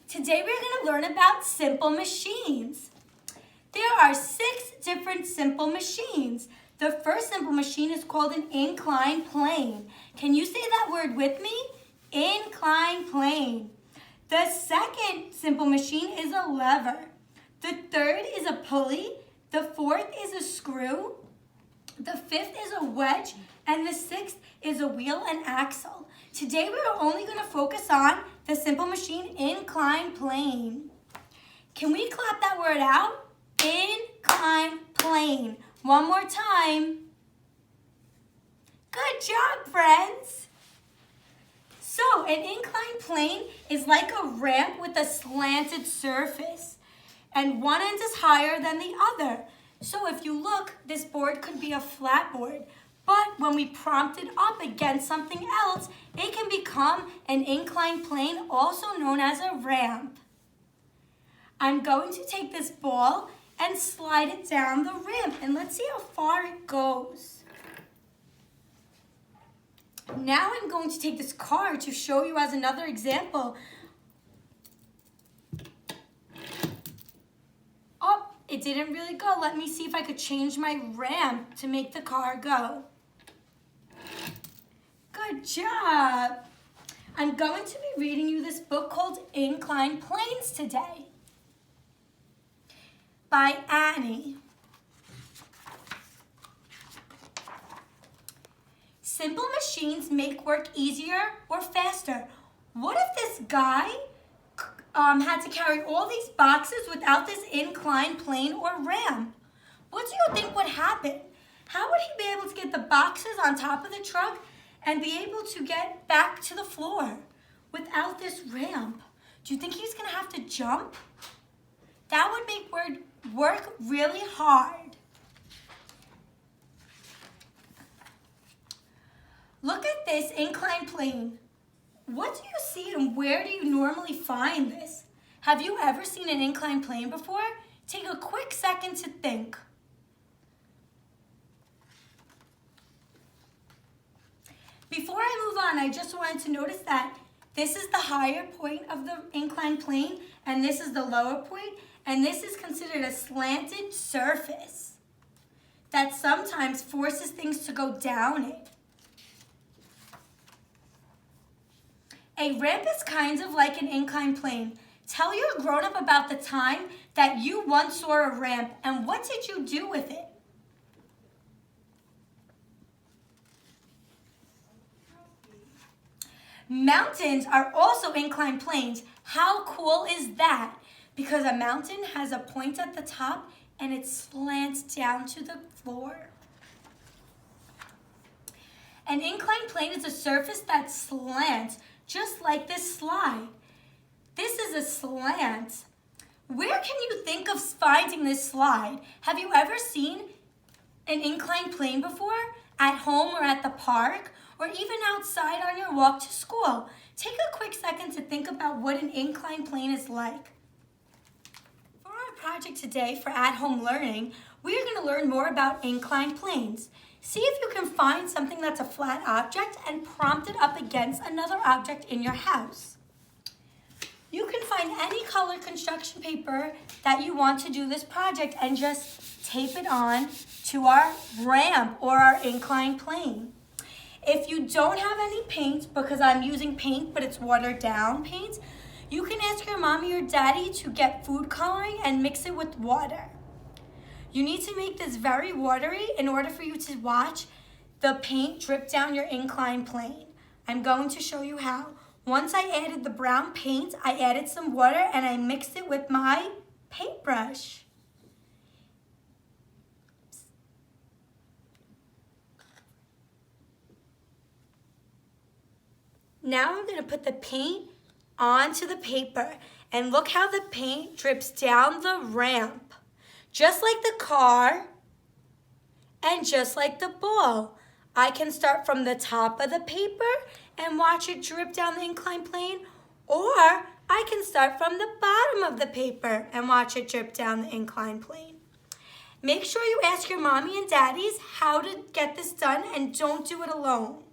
Today we're going to learn about simple machines. There are 6 different simple machines. The first simple machine is called an inclined plane. Can you say that word with me? Inclined plane. The second simple machine is a lever. The third is a pulley. The fourth is a screw. The fifth is a wedge. And the sixth is a wheel and axle. Today we are only going to focus on the simple machine inclined plane. Can we clap that word out? Inclined plane. One more time. Good job, friends. So, an inclined plane is like a ramp with a slanted surface, and one end is higher than the other. So if you look, this board could be a flat board, but when we prompt it up against something else, it can become an inclined plane, also known as a ramp. I'm going to take this ball and slide it down the ramp, and let's see how far it goes. Now I'm going to take this car to show you as another example. Oh, it didn't really go. Let me see if I could change my ramp to make the car go. Good job. I'm going to be reading you this book called Inclined Planes today by Annie. Simple machines make work easier or faster. What if this guy had to carry all these boxes without this inclined plane or ramp? What do you think would happen? How would he be able to get the boxes on top of the truck and be able to get back to the floor without this ramp? Do you think he's going to have to jump? That would make work really hard. Look at this inclined plane. What do you see and where do you normally find this? Have you ever seen an inclined plane before? Take a quick second to think. Before I move on, I just wanted to notice that this is the higher point of the inclined plane and this is the lower point, and this is considered a slanted surface that sometimes forces things to go down it. A ramp is kind of like an inclined plane. Tell your grown-up about the time that you once saw a ramp and what did you do with it? Mountains are also inclined planes. How cool is that? Because a mountain has a point at the top and it slants down to the floor. An inclined plane is a surface that slants, just like this slide. This is a slant. Where can you think of finding this slide? Have you ever seen an inclined plane before? At home or at the park? Or even outside on your walk to school? Take a quick second to think about what an inclined plane is like. For our project today for at-home learning, we are going to learn more about inclined planes. See if you can find something that's a flat object and prompt it up against another object in your house. You can find any colored construction paper that you want to do this project and just tape it on to our ramp or our inclined plane. If you don't have any paint, because I'm using paint but it's watered down paint, you can ask your mommy or daddy to get food coloring and mix it with water. You need to make this very watery in order for you to watch the paint drip down your inclined plane. I'm going to show you how. Once I added the brown paint, I added some water and I mixed it with my paintbrush. Now I'm going to put the paint onto the paper and look how the paint drips down the ramp. Just like the car and just like the ball. I can start from the top of the paper and watch it drip down the inclined plane, or I can start from the bottom of the paper and watch it drip down the inclined plane. Make sure you ask your mommy and daddies how to get this done and don't do it alone.